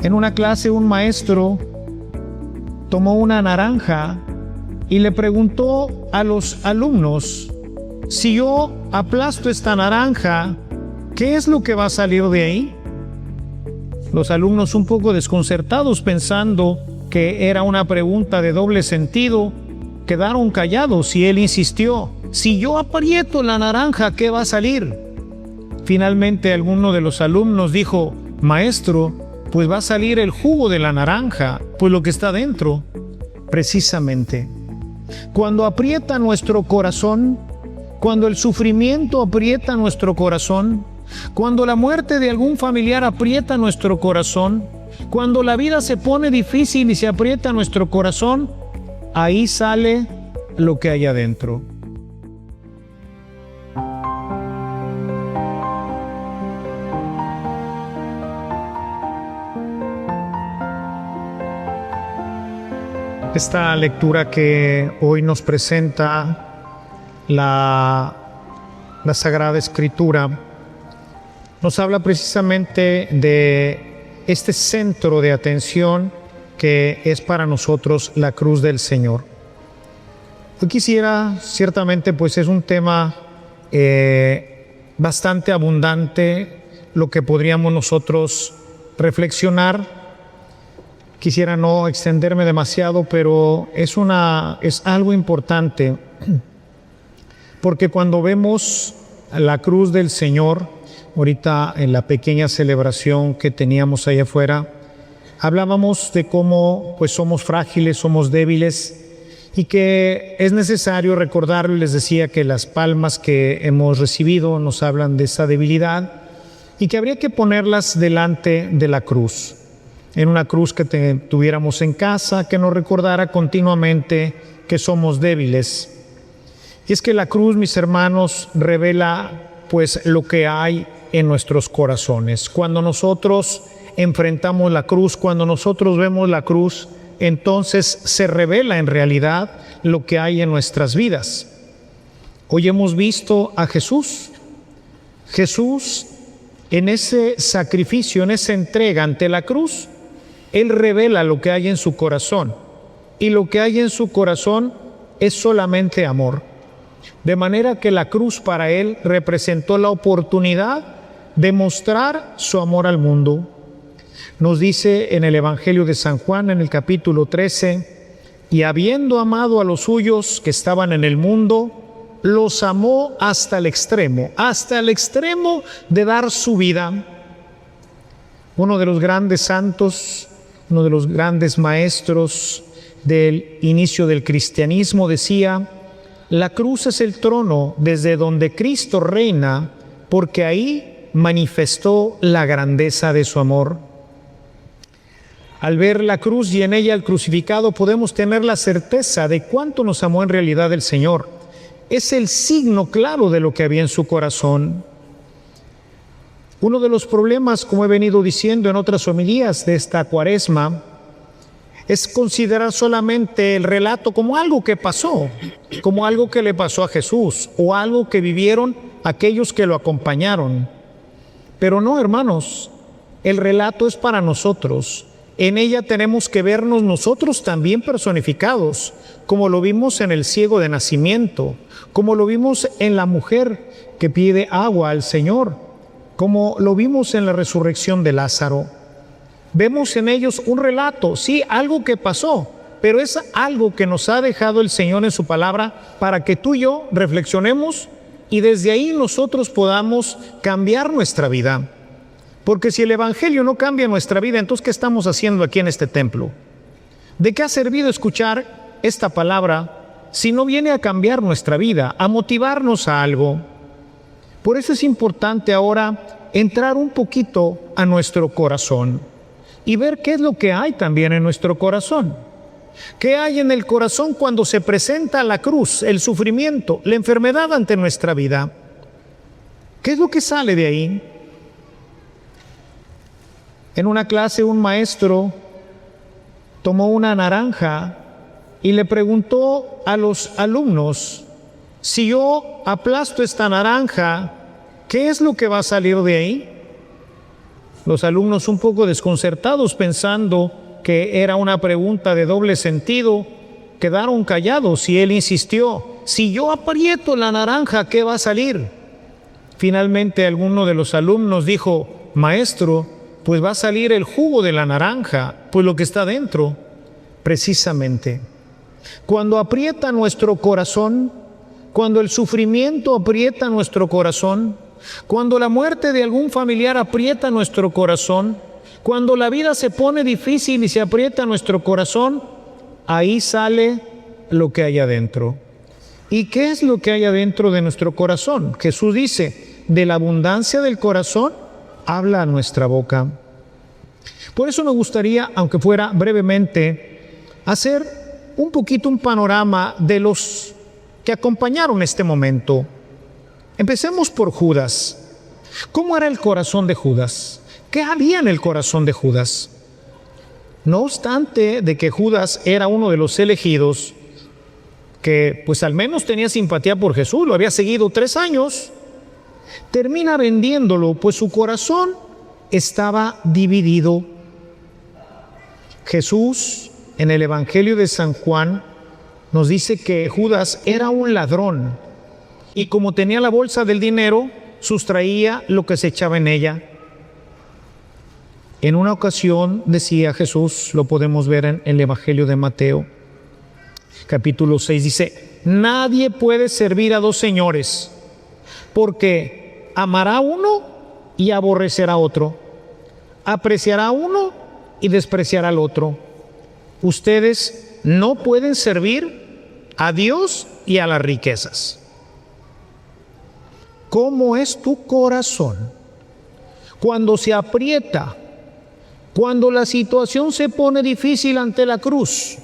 En una clase un maestro tomó una naranja y le preguntó a los alumnos: si yo aplasto esta naranja, ¿qué es lo que va a salir de ahí? Los alumnos, un poco desconcertados, pensando que era una pregunta de doble sentido, quedaron callados y él insistió: si yo aprieto la naranja, ¿qué va a salir? Finalmente alguno de los alumnos dijo: maestro, pues va a salir el jugo de la naranja, pues lo que está dentro. Precisamente, cuando aprieta nuestro corazón, cuando el sufrimiento aprieta nuestro corazón, cuando la muerte de algún familiar aprieta nuestro corazón, cuando la vida se pone difícil y se aprieta nuestro corazón, ahí sale lo que hay adentro. Esta lectura que hoy nos presenta la Sagrada Escritura nos habla precisamente de este centro de atención que es para nosotros la cruz del Señor. Yo quisiera, ciertamente, pues es un tema bastante abundante lo que podríamos nosotros reflexionar. Quisiera no extenderme demasiado, pero es algo importante, porque cuando vemos la cruz del Señor, ahorita en la pequeña celebración que teníamos allá afuera, hablábamos de cómo pues somos frágiles, somos débiles, y que es necesario recordarlo. Les decía que las palmas que hemos recibido nos hablan de esa debilidad y que habría que ponerlas delante de la cruz. En una cruz que tuviéramos en casa, que nos recordara continuamente que somos débiles. Y es que la cruz, mis hermanos, revela pues lo que hay en nuestros corazones. Cuando nosotros enfrentamos la cruz, cuando nosotros vemos la cruz, entonces se revela en realidad lo que hay en nuestras vidas. Hoy hemos visto a Jesús. Jesús, en ese sacrificio, en esa entrega ante la cruz, Él revela lo que hay en su corazón, y lo que hay en su corazón es solamente amor. De manera que la cruz para Él representó la oportunidad de mostrar su amor al mundo. Nos dice en el Evangelio de San Juan, en el capítulo 13, y habiendo amado a los suyos que estaban en el mundo, los amó hasta el extremo de dar su vida. Uno de los grandes santos, uno de los grandes maestros del inicio del cristianismo decía: la cruz es el trono desde donde Cristo reina, porque ahí manifestó la grandeza de su amor. Al ver la cruz y en ella el crucificado, podemos tener la certeza de cuánto nos amó en realidad el Señor. Es el signo claro de lo que había en su corazón. Uno de los problemas, como he venido diciendo en otras homilías de esta Cuaresma, es considerar solamente el relato como algo que pasó, como algo que le pasó a Jesús o algo que vivieron aquellos que lo acompañaron. Pero no, hermanos, el relato es para nosotros. En ella tenemos que vernos nosotros también personificados, como lo vimos en el ciego de nacimiento, como lo vimos en la mujer que pide agua al Señor, como lo vimos en la resurrección de Lázaro. Vemos en ellos un relato, sí, algo que pasó, pero es algo que nos ha dejado el Señor en su palabra para que tú y yo reflexionemos y desde ahí nosotros podamos cambiar nuestra vida. Porque si el Evangelio no cambia nuestra vida, entonces ¿qué estamos haciendo aquí en este templo? ¿De qué ha servido escuchar esta palabra si no viene a cambiar nuestra vida, a motivarnos a algo? Por eso es importante ahora entrar un poquito a nuestro corazón y ver qué es lo que hay también en nuestro corazón. ¿Qué hay en el corazón cuando se presenta la cruz, el sufrimiento, la enfermedad ante nuestra vida? ¿Qué es lo que sale de ahí? En una clase un maestro tomó una naranja y le preguntó a los alumnos: si yo aplasto esta naranja, ¿qué es lo que va a salir de ahí? Los alumnos un poco desconcertados pensando que era una pregunta de doble sentido, quedaron callados y él insistió: si yo aprieto la naranja, ¿qué va a salir? Finalmente alguno de los alumnos dijo: maestro, pues va a salir el jugo de la naranja, pues lo que está dentro. Precisamente, cuando aprieta nuestro corazón, cuando el sufrimiento aprieta nuestro corazón, cuando la muerte de algún familiar aprieta nuestro corazón, cuando la vida se pone difícil y se aprieta nuestro corazón, ahí sale lo que hay adentro. ¿Y qué es lo que hay adentro de nuestro corazón? Jesús dice: de la abundancia del corazón habla nuestra boca. Por eso me gustaría, aunque fuera brevemente, hacer un poquito un panorama de los que acompañaron este momento. Empecemos por Judas. ¿Cómo era el corazón de Judas? ¿Qué había en el corazón de Judas? No obstante de que Judas era uno de los elegidos, que pues al menos tenía simpatía por Jesús, lo había seguido 3 años, termina vendiéndolo, pues su corazón estaba dividido. Jesús, en el Evangelio de San Juan, nos dice que Judas era un ladrón y como tenía la bolsa del dinero, sustraía lo que se echaba en ella. En una ocasión decía Jesús, lo podemos ver en el Evangelio de Mateo, capítulo 6, dice: nadie puede servir a 2 señores, porque amará a uno y aborrecerá a otro, apreciará a uno y despreciará al otro. Ustedes no pueden servir a Dios y a las riquezas. ¿Cómo es tu corazón? Cuando se aprieta, cuando la situación se pone difícil ante la cruz,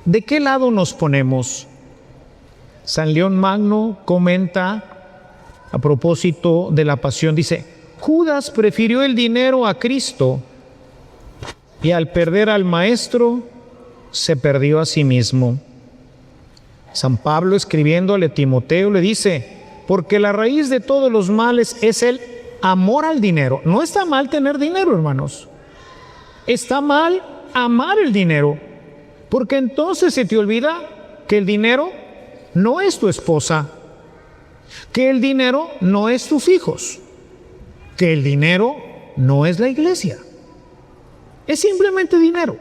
¿de qué lado nos ponemos? San León Magno comenta a propósito de la pasión, dice: Judas prefirió el dinero a Cristo y al perder al Maestro se perdió a sí mismo. San Pablo, escribiéndole a Timoteo, le dice: porque la raíz de todos los males es el amor al dinero. No está mal tener dinero, hermanos. Está mal amar el dinero, porque entonces se te olvida que el dinero no es tu esposa, que el dinero no es tus hijos, que el dinero no es la iglesia. Es simplemente dinero.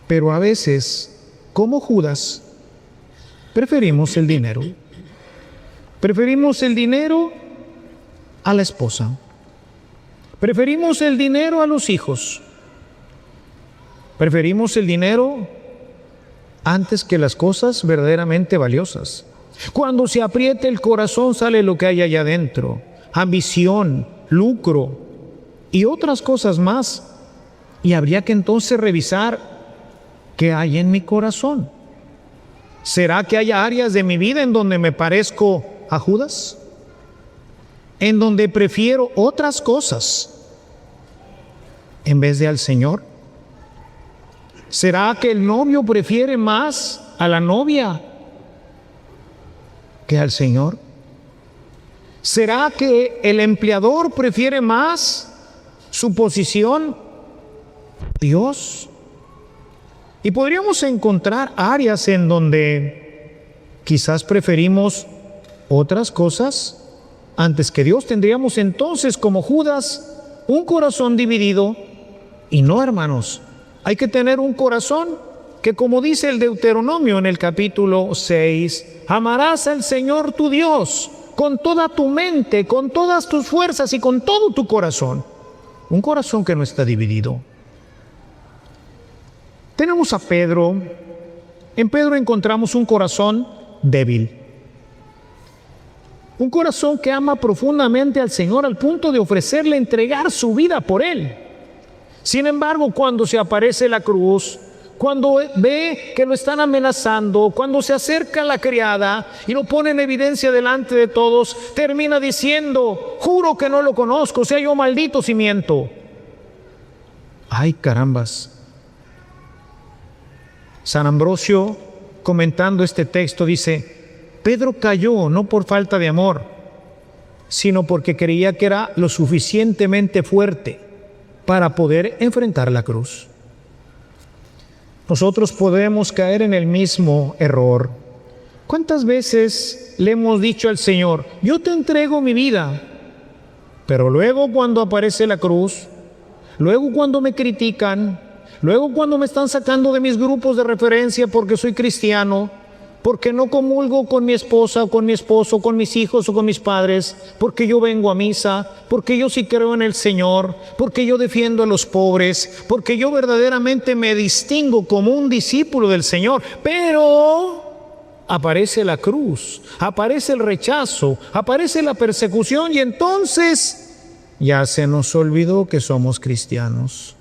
Pero a veces, como Judas, preferimos el dinero. Preferimos el dinero a la esposa. Preferimos el dinero a los hijos. Preferimos el dinero antes que las cosas verdaderamente valiosas. Cuando se aprieta el corazón sale lo que hay allá adentro: ambición, lucro y otras cosas más. Y habría que entonces revisar qué hay en mi corazón. ¿Será que hay áreas de mi vida en donde me parezco a Judas? ¿En donde prefiero otras cosas en vez de al Señor? ¿Será que el novio prefiere más a la novia que al Señor? ¿Será que el empleador prefiere más su posición a Dios? Y podríamos encontrar áreas en donde quizás preferimos otras cosas antes que Dios. Tendríamos entonces, como Judas, un corazón dividido. Y no, hermanos, hay que tener un corazón que, como dice el Deuteronomio en el capítulo 6, amarás al Señor tu Dios con toda tu mente, con todas tus fuerzas y con todo tu corazón. Un corazón que no está dividido. Tenemos a Pedro. En Pedro encontramos un corazón débil. Un corazón que ama profundamente al Señor al punto de ofrecerle entregar su vida por Él. Sin embargo, cuando se aparece la cruz, cuando ve que lo están amenazando, cuando se acerca la criada y lo pone en evidencia delante de todos, termina diciendo: juro que no lo conozco, sea yo maldito si miento. ¡Ay, carambas! San Ambrosio, comentando este texto, dice: Pedro cayó no por falta de amor, sino porque creía que era lo suficientemente fuerte para poder enfrentar la cruz. Nosotros podemos caer en el mismo error. ¿Cuántas veces le hemos dicho al Señor, yo te entrego mi vida? Pero luego cuando aparece la cruz, luego cuando me critican, luego cuando me están sacando de mis grupos de referencia porque soy cristiano, porque no comulgo con mi esposa o con mi esposo, con mis hijos o con mis padres, porque yo vengo a misa, porque yo sí creo en el Señor, porque yo defiendo a los pobres, porque yo verdaderamente me distingo como un discípulo del Señor, pero aparece la cruz, aparece el rechazo, aparece la persecución y entonces ya se nos olvidó que somos cristianos.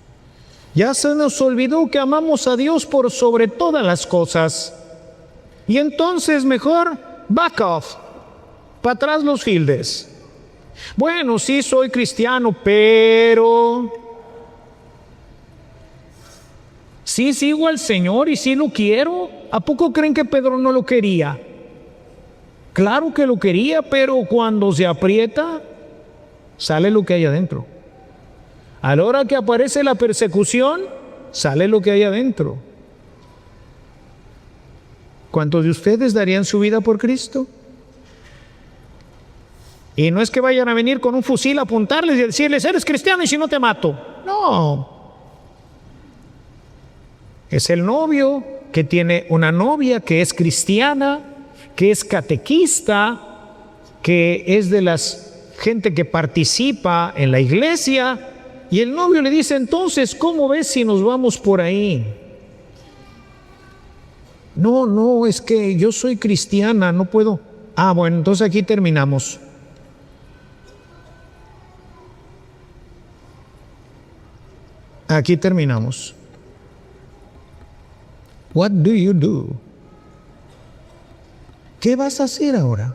Ya se nos olvidó que amamos a Dios por sobre todas las cosas. Y entonces mejor back off, para atrás los fieldes. Bueno, sí soy cristiano, pero sí sigo al Señor y sí lo quiero. ¿A poco creen que Pedro no lo quería? Claro que lo quería, pero cuando se aprieta, sale lo que hay adentro. A la hora que aparece la persecución, sale lo que hay adentro. ¿Cuántos de ustedes darían su vida por Cristo? Y no es que vayan a venir con un fusil a apuntarles y decirles, eres cristiano y si no te mato. No. Es el novio que tiene una novia que es cristiana, que es catequista, que es de las gente que participa en la iglesia. Y el novio le dice, entonces, ¿cómo ves si nos vamos por ahí? No, es que yo soy cristiana, no puedo. Ah, bueno, entonces aquí terminamos. Aquí terminamos. What do you do? ¿Qué vas a hacer ahora?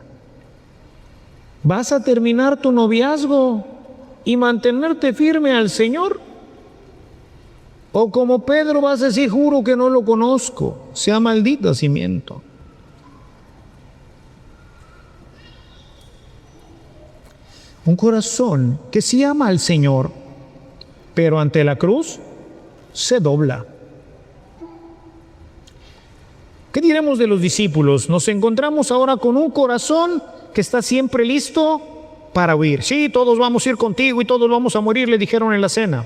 ¿Vas a terminar tu noviazgo y mantenerte firme al Señor? O como Pedro vas a decir, juro que no lo conozco, sea maldito cimiento. Un corazón que sí ama al Señor, pero ante la cruz se dobla. ¿Qué diremos de los discípulos? Nos encontramos ahora con un corazón que está siempre listo para huir. Sí, todos vamos a ir contigo y todos vamos a morir, le dijeron en la cena.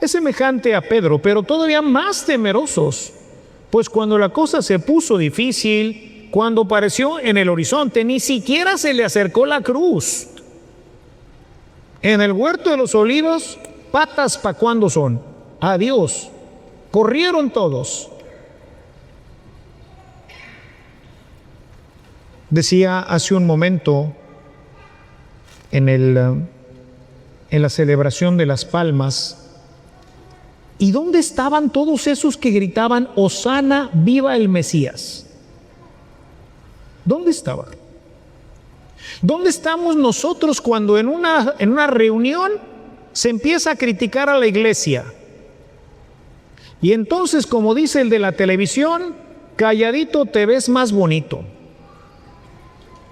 Es semejante a Pedro, pero todavía más temerosos, pues cuando la cosa se puso difícil, cuando apareció en el horizonte, ni siquiera se le acercó la cruz. En el huerto de los olivos, patas para cuándo son. Adiós. Corrieron todos. Decía hace un momento en la celebración de las palmas, ¿y dónde estaban todos esos que gritaban, Hosana, viva el Mesías? ¿Dónde estaban? ¿Dónde estamos nosotros cuando en una reunión se empieza a criticar a la iglesia? Y entonces, como dice el de la televisión, calladito te ves más bonito.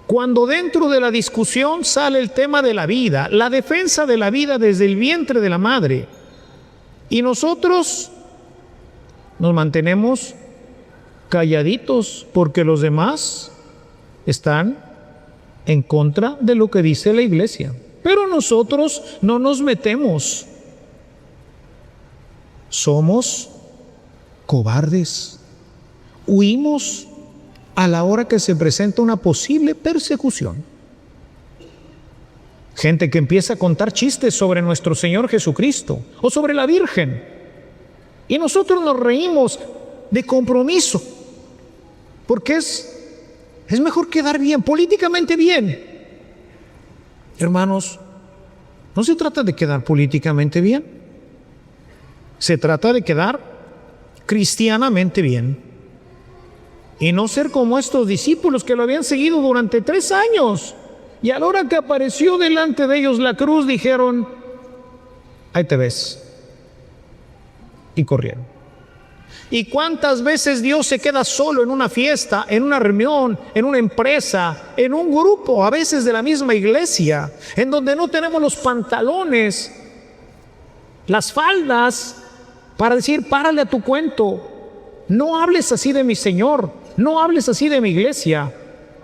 Cuando dentro de la discusión sale el tema de la vida, la defensa de la vida desde el vientre de la madre, y nosotros nos mantenemos calladitos porque los demás están en contra de lo que dice la iglesia. Pero nosotros no nos metemos. Somos cobardes. Huimos a la hora que se presenta una posible persecución. Gente que empieza a contar chistes sobre nuestro Señor Jesucristo o sobre la Virgen. Y nosotros nos reímos de compromiso, porque es mejor quedar bien, políticamente bien. Hermanos, no se trata de quedar políticamente bien. Se trata de quedar cristianamente bien. Y no ser como estos discípulos que lo habían seguido durante 3 años. Y a la hora que apareció delante de ellos la cruz, dijeron, ahí te ves. Y corrieron. ¿Y cuántas veces Dios se queda solo en una fiesta, en una reunión, en una empresa, en un grupo, a veces de la misma iglesia, en donde no tenemos los pantalones, las faldas, para decir, párale a tu cuento, no hables así de mi Señor, no hables así de mi iglesia,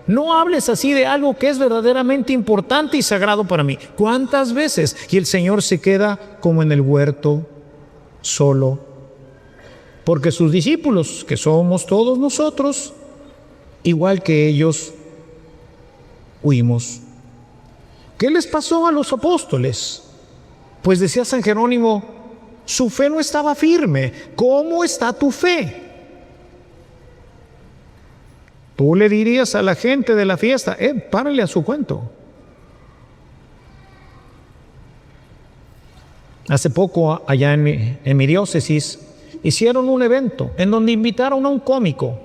no hables así de algo que es verdaderamente importante y sagrado para mí? ¿Cuántas veces? Y el Señor se queda como en el huerto, solo. Porque sus discípulos, que somos todos nosotros, igual que ellos, huimos. ¿Qué les pasó a los apóstoles? Pues decía San Jerónimo, su fe no estaba firme. ¿Cómo está tu fe? Tú le dirías a la gente de la fiesta, párale a su cuento. Hace poco, allá en mi diócesis, hicieron un evento en donde invitaron a un cómico.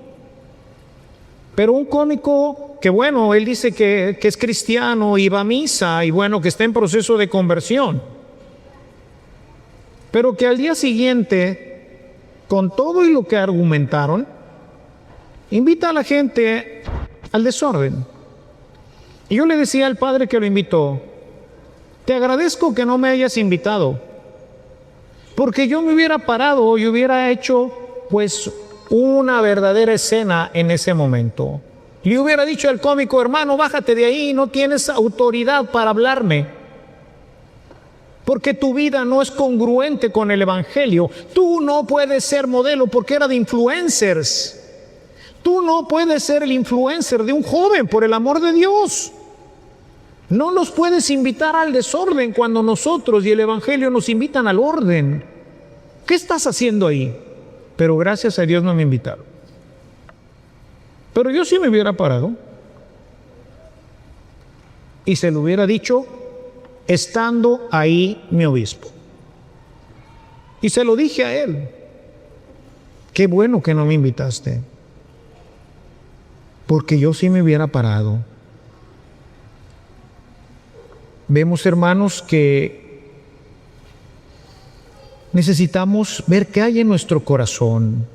Pero un cómico que, bueno, él dice que es cristiano y va a misa y, bueno, que está en proceso de conversión. Pero que al día siguiente, con todo y lo que argumentaron, invita a la gente al desorden. Y yo le decía al padre que lo invitó, te agradezco que no me hayas invitado, porque yo me hubiera parado y hubiera hecho pues una verdadera escena en ese momento. Le hubiera dicho al cómico, hermano, bájate de ahí, no tienes autoridad para hablarme, porque tu vida no es congruente con el Evangelio. Tú no puedes ser modelo porque era de influencers. Tú no puedes ser el influencer de un joven, por el amor de Dios. No nos puedes invitar al desorden cuando nosotros y el Evangelio nos invitan al orden. ¿Qué estás haciendo ahí? Pero gracias a Dios no me invitaron. Pero yo sí me hubiera parado y se lo hubiera dicho estando ahí mi obispo. Y se lo dije a él. Qué bueno que no me invitaste, porque yo sí me hubiera parado. Vemos, hermanos, que necesitamos ver qué hay en nuestro corazón,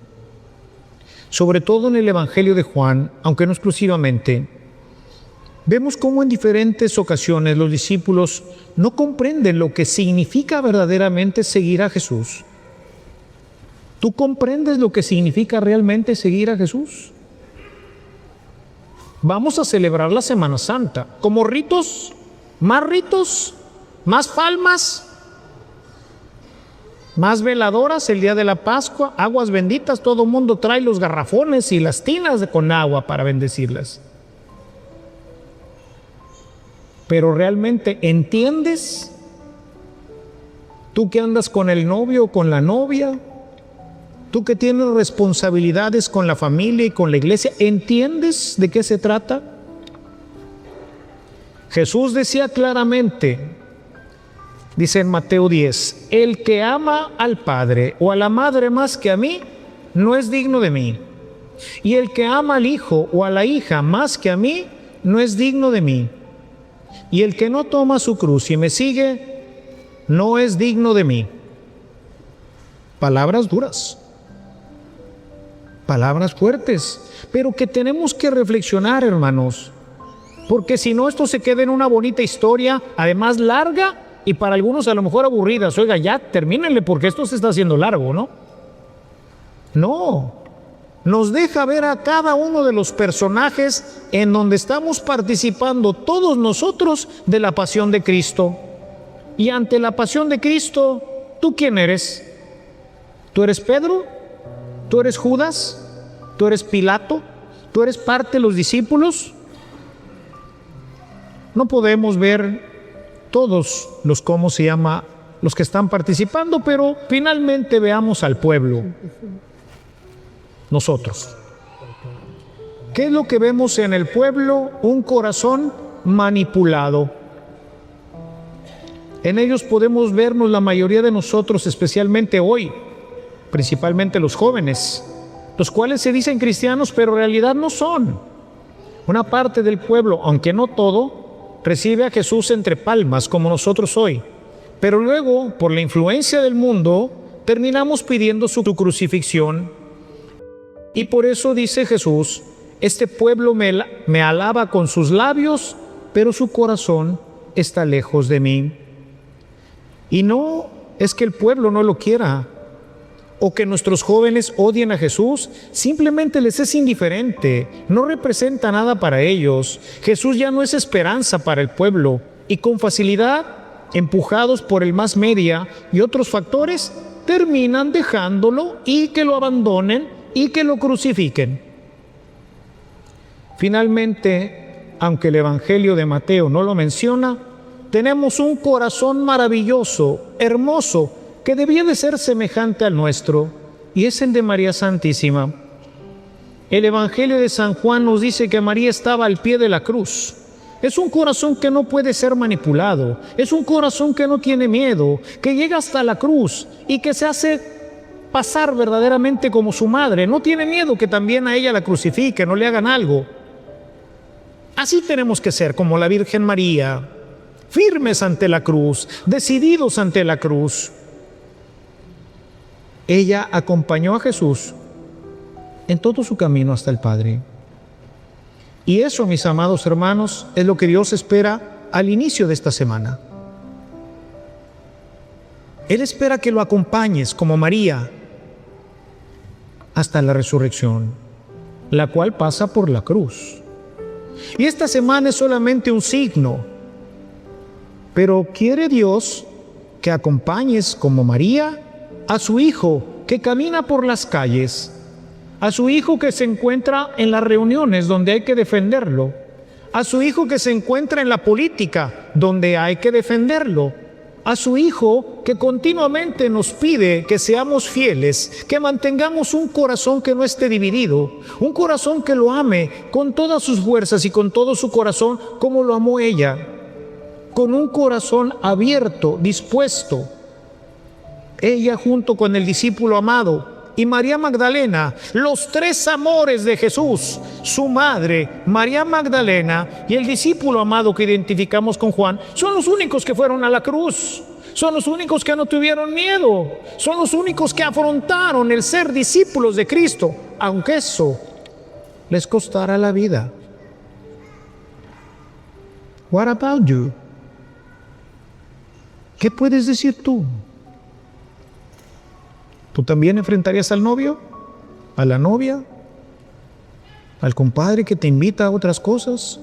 sobre todo en el Evangelio de Juan, aunque no exclusivamente. Vemos cómo en diferentes ocasiones los discípulos no comprenden lo que significa verdaderamente seguir a Jesús. ¿Tú comprendes lo que significa realmente seguir a Jesús? Vamos a celebrar la Semana Santa como ritos, más palmas, más veladoras el día de la Pascua, aguas benditas, todo el mundo trae los garrafones y las tinas con agua para bendecirlas. Pero realmente, ¿entiendes? Tú que andas con el novio o con la novia, tú que tienes responsabilidades con la familia y con la iglesia, ¿entiendes de qué se trata? Jesús decía claramente, dice en Mateo 10, el que ama al padre o a la madre más que a mí, no es digno de mí. Y el que ama al hijo o a la hija más que a mí, no es digno de mí. Y el que no toma su cruz y me sigue, no es digno de mí. Palabras duras, palabras fuertes, pero que tenemos que reflexionar, hermanos. Porque si no, esto se queda en una bonita historia, además larga y para algunos a lo mejor aburrida. Oiga, ya termínenle porque esto se está haciendo largo, ¿no? No, nos deja ver a cada uno de los personajes en donde estamos participando todos nosotros de la pasión de Cristo. Y ante la pasión de Cristo, ¿tú quién eres? ¿Tú eres Pedro? ¿Tú eres Judas? ¿Tú eres Pilato? ¿Tú eres parte de los discípulos? No podemos ver todos los, los que están participando, pero finalmente veamos al pueblo, nosotros. ¿Qué es lo que vemos en el pueblo? Un corazón manipulado. En ellos podemos vernos la mayoría de nosotros, especialmente hoy, principalmente los jóvenes, los cuales se dicen cristianos, pero en realidad no son. Una parte del pueblo, aunque no todo, recibe a Jesús entre palmas, como nosotros hoy. Pero luego, por la influencia del mundo, terminamos pidiendo su crucifixión. Y por eso dice Jesús, este pueblo me alaba con sus labios, pero su corazón está lejos de mí. Y no es que el pueblo no lo quiera, o que nuestros jóvenes odien a Jesús, simplemente les es indiferente, no representa nada para ellos. Jesús ya no es esperanza para el pueblo, y con facilidad, empujados por el más media y otros factores, terminan dejándolo y que lo abandonen y que lo crucifiquen. Finalmente, aunque el Evangelio de Mateo no lo menciona, tenemos un corazón maravilloso, hermoso, que debía de ser semejante al nuestro, y es el de María Santísima. El Evangelio de San Juan nos dice que María estaba al pie de la cruz. Es un corazón que no puede ser manipulado, es un corazón que no tiene miedo, que llega hasta la cruz y que se hace pasar verdaderamente como su madre. No tiene miedo que también a ella la crucifiquen o le hagan algo. Así tenemos que ser como la Virgen María, firmes ante la cruz, decididos ante la cruz. Ella acompañó a Jesús en todo su camino hasta el Padre. Y eso, mis amados hermanos, es lo que Dios espera al inicio de esta semana. Él espera que lo acompañes como María hasta la resurrección, la cual pasa por la cruz. Y esta semana es solamente un signo, pero quiere Dios que acompañes como María a su Hijo que camina por las calles, a su Hijo que se encuentra en las reuniones donde hay que defenderlo, a su Hijo que se encuentra en la política donde hay que defenderlo, a su Hijo que continuamente nos pide que seamos fieles, que mantengamos un corazón que no esté dividido, un corazón que lo ame con todas sus fuerzas y con todo su corazón como lo amó ella, con un corazón abierto, dispuesto. Ella junto con el discípulo amado y María Magdalena, los tres amores de Jesús, su madre, María Magdalena y el discípulo amado que identificamos con Juan, son los únicos que fueron a la cruz, son los únicos que no tuvieron miedo, son los únicos que afrontaron el ser discípulos de Cristo, aunque eso les costara la vida. What about you? ¿Qué puedes decir tú? ¿Tú también enfrentarías al novio? ¿A la novia? ¿Al compadre que te invita a otras cosas?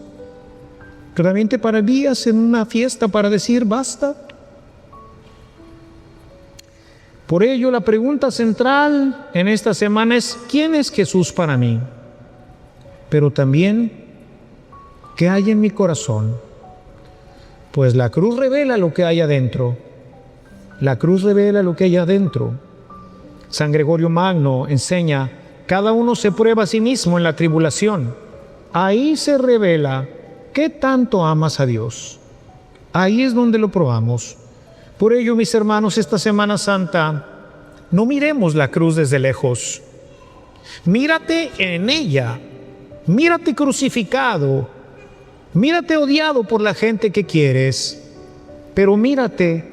¿Que también te pararías en una fiesta para decir basta? Por ello, la pregunta central en esta semana es: ¿quién es Jesús para mí? Pero también, ¿qué hay en mi corazón? Pues la cruz revela lo que hay adentro. La cruz revela lo que hay adentro. San Gregorio Magno enseña: cada uno se prueba a sí mismo en la tribulación. Ahí se revela qué tanto amas a Dios. Ahí es donde lo probamos. Por ello, mis hermanos, esta Semana Santa, no miremos la cruz desde lejos. Mírate en ella. Mírate crucificado. Mírate odiado por la gente que quieres. Pero mírate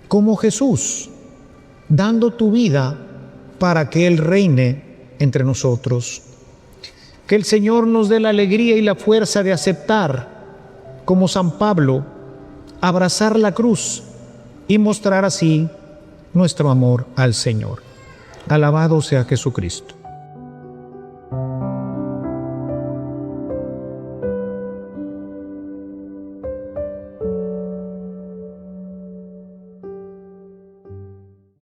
como Jesús, dando tu vida para que Él reine entre nosotros. Que el Señor nos dé la alegría y la fuerza de aceptar, como San Pablo, abrazar la cruz y mostrar así nuestro amor al Señor. Alabado sea Jesucristo.